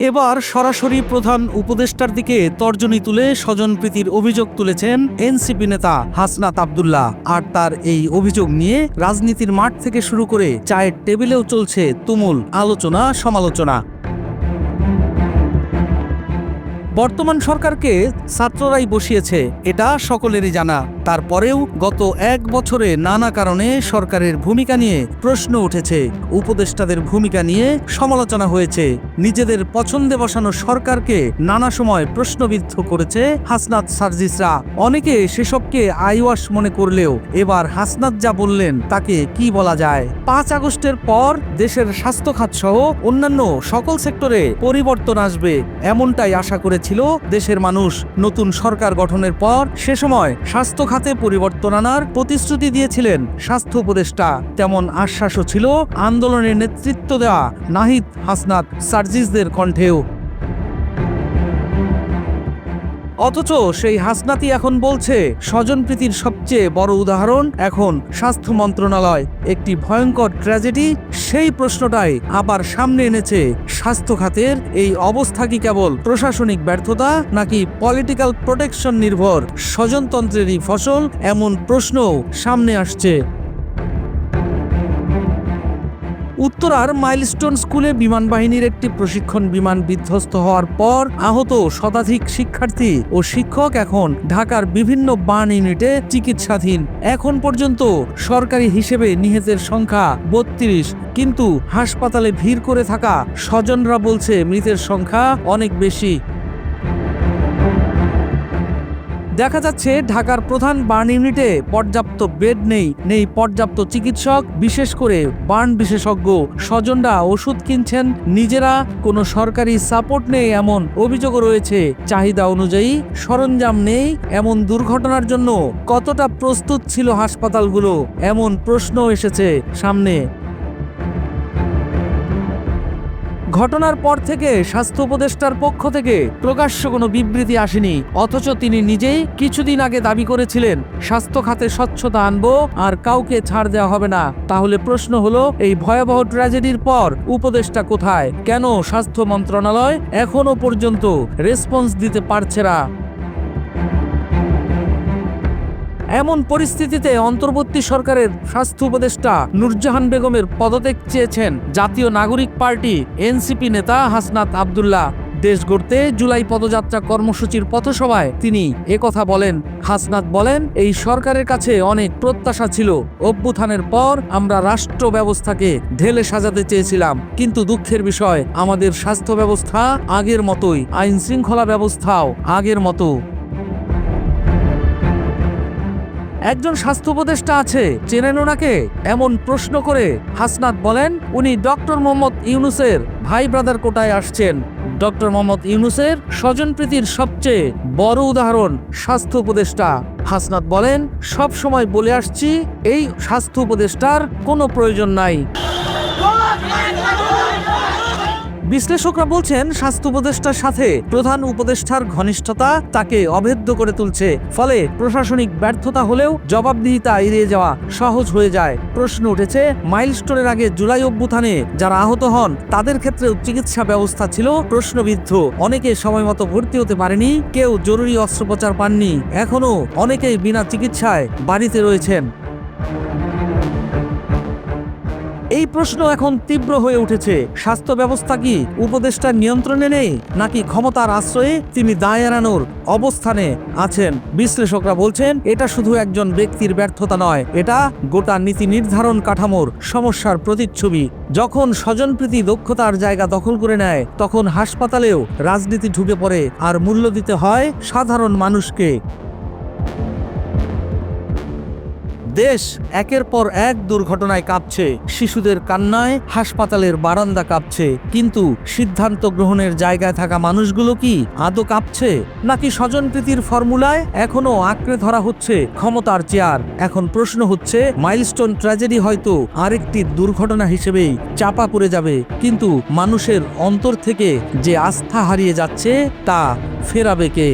এবার সরাসরি প্রধান উপদেষ্টার দিকে তর্জনী তুলে স্বজনপ্রীতির অভিযোগ তুলেছেন এনসিপি নেতা হাসনাত আব্দুল্লাহ। আর তার এই অভিযোগ নিয়ে রাজনীতির মাঠ থেকে শুরু করে চায়ের টেবিলেও চলছে তুমুল আলোচনা সমালোচনা। বর্তমান সরকারকে ছাত্ররাই বসিয়েছে, এটা সকলেরই জানা। তারপরেও গত এক বছরে নানা কারণে সরকারের ভূমিকা নিয়ে প্রশ্ন উঠেছে, উপদেষ্টাদের ভূমিকা নিয়ে সমালোচনা হয়েছে। নিজেদের পছন্দে বসানো সরকারকে নানা সময় প্রশ্নবিদ্ধ করেছে হাসনাত সার্জিসরা। অনেকে সেসবকে আইওয়াশ মনে করলেও এবার হাসনাত যা বললেন তাকে কি বলা যায়। ৫ আগস্টের পর দেশের স্বাস্থ্য খাত সহ অন্যান্য সকল সেক্টরে পরিবর্তন আসবে, এমনটাই আশা করেছিল দেশের মানুষ। নতুন সরকার গঠনের পর সে সময় স্বাস্থ্য খাতে পরিবর্তন আনার প্রতিশ্রুতি দিয়েছিলেন স্বাস্থ্য উপদেষ্টা। তেমন আশ্বাসও ছিল আন্দোলনের নেতৃত্ব দেওয়া নাহিদ হাসনাত সার্জিসদের কণ্ঠেও। অথচ সেই হাসনাতই এখন বলছে স্বজনপ্রীতির সবচেয়ে বড় উদাহরণ এখন স্বাস্থ্য মন্ত্রণালয়। একটি ভয়ঙ্কর ট্র্যাজেডি। সেই প্রশ্নটাই আবার সামনে এনেছে স্বাস্থ্য খাতের এই অবস্থা কি কেবল প্রশাসনিক ব্যর্থতা নাকি পলিটিক্যাল প্রোটেকশন নির্ভর স্বজনতন্ত্রেরই ফসল, এমন প্রশ্নও সামনে আসছে। উত্তরার মাইলস্টোন স্কুলে বিমান বাহিনীর একটি প্রশিক্ষণ বিমান বিধ্বস্ত হওয়ার পর আহত শতাধিক শিক্ষার্থী ও শিক্ষক এখন ঢাকার বিভিন্ন বার্ন ইউনিটে চিকিৎসাধীন। এখন পর্যন্ত সরকারি হিসেবে নিহতের সংখ্যা ৩২, কিন্তু হাসপাতালে ভিড় করে থাকা স্বজনরা বলছে মৃতের সংখ্যা অনেক বেশি। দেখা যাচ্ছে ঢাকার প্রধান বার্ন ইউনিটে পর্যাপ্ত বেড নেই পর্যাপ্ত চিকিৎসক, বিশেষ করে বার্ন বিশেষজ্ঞ। স্বজনরা ওষুধ কিনছেন নিজেরা, কোনো সরকারি সাপোর্ট নেই এমন অভিযোগও রয়েছে। চাহিদা অনুযায়ী সরঞ্জাম নেই। এমন দুর্ঘটনার জন্য কতটা প্রস্তুত ছিল হাসপাতালগুলো, এমন প্রশ্ন এসেছে সামনে। ঘটনার পর থেকে স্বাস্থ্য উপদেষ্টার পক্ষ থেকে প্রকাশ্য কোনো বিবৃতি আসেনি, অথচ তিনি নিজেই কিছুদিন আগে দাবি করেছিলেন স্বাস্থ্য খাতে স্বচ্ছতা আনবো আর কাউকে ছাড় দেওয়া হবে না। তাহলে প্রশ্ন হলো, এই ভয়াবহ ট্র্যাজেডির পর উপদেষ্টা কোথায়? কেন স্বাস্থ্য মন্ত্রণালয় এখনো পর্যন্ত রেসপন্স দিতে পারছে না? এমন পরিস্থিতিতে অন্তর্বর্তী সরকারের স্বাস্থ্য উপদেষ্টা নূরজাহান বেগমের পদত্যাগ চেয়েছেন জাতীয় নাগরিক পার্টি এনসিপি নেতা হাসনাত আব্দুল্লাহ। দেশ গড়তে জুলাই পদযাত্রা কর্মসূচির পথসভায় তিনি একথা বলেন। হাসনাত বলেন, এই সরকারের কাছে অনেক প্রত্যাশা ছিল। অভ্যুত্থানের পর আমরা রাষ্ট্র ব্যবস্থাকে ঢেলে সাজাতে চেয়েছিলাম, কিন্তু দুঃখের বিষয় আমাদের স্বাস্থ্য ব্যবস্থা আগের মতোই, আইন শৃঙ্খলা ব্যবস্থাও আগের মতো। একজন স্বাস্থ্য উপদেষ্টা আছে, চেনেন ওনাকে? এমন প্রশ্ন করে হাসনাত বলেন, উনি ডক্টর মোহাম্মদ ইউনূসের ভাই ব্রাদার কোটায় আসছেন। ডক্টর মোহাম্মদ ইউনূসের স্বজনপ্রীতির সবচেয়ে বড় উদাহরণ স্বাস্থ্য উপদেষ্টা। হাসনাত বলেন, সব সময় বলে আসছি এই স্বাস্থ্য উপদেষ্টার কোনো প্রয়োজন নাই। বিশ্লেষকরা বলছেন, স্বাস্থ্য উপদেষ্টার সাথে প্রধান উপদেষ্টার ঘনিষ্ঠতা তাকে অভেদ্য করে তুলছে। ফলে প্রশাসনিক ব্যর্থতা হলেও জবাবদিহিতা এড়িয়ে যাওয়া সহজ হয়ে যায়। প্রশ্ন উঠেছে, মাইলস্টোনের আগে জুলাই অভ্যুত্থানে যারা আহত হন তাদের ক্ষেত্রেও চিকিৎসা ব্যবস্থা ছিল প্রশ্নবিদ্ধ। অনেকে সময় মতো ভর্তি হতে পারেনি, কেউ জরুরি অস্ত্রোপচার পাননি, এখনো অনেকেই বিনা চিকিৎসায় বাড়িতে রয়েছেন। এই প্রশ্ন এখন তীব্র হয়ে উঠেছে। স্বাস্থ্য ব্যবস্থা কি উপদেষ্টার নিয়ন্ত্রণে নেই, নাকি ক্ষমতার আশ্রয়ে তিনি দায় এড়ানোর অবস্থানে আছেন? বিশ্লেষকরা বলছেন, এটা শুধু একজন ব্যক্তির ব্যর্থতা নয়, এটা গোটা নীতি নির্ধারণ কাঠামোর সমস্যার প্রতিচ্ছবি। যখন স্বজনপ্রীতি দক্ষতার জায়গা দখল করে নেয়, তখন হাসপাতালেও রাজনীতি ঢুকে পড়ে, আর মূল্য দিতে হয় সাধারণ মানুষকে। দেশ একের পর এক দুর্ঘটনায় কাঁপছে, শিশুদের কান্নায় হাসপাতালের বারান্দা কাঁপছে, কিন্তু সিদ্ধান্ত গ্রহণের জায়গায় থাকা মানুষগুলো কি আদৌ কাঁপছে? নাকি স্বজনপ্রীতির ফর্মুলায় এখনো আঁকড়ে ধরা হচ্ছে ক্ষমতার চেয়ার? এখন প্রশ্ন হচ্ছে, মাইলস্টোন ট্র্যাজেডি হয়তো আরেকটি দুর্ঘটনা হিসেবেই চাপা পড়ে যাবে, কিন্তু মানুষের অন্তর থেকে যে আস্থা হারিয়ে যাচ্ছে তা ফেরাবে কে?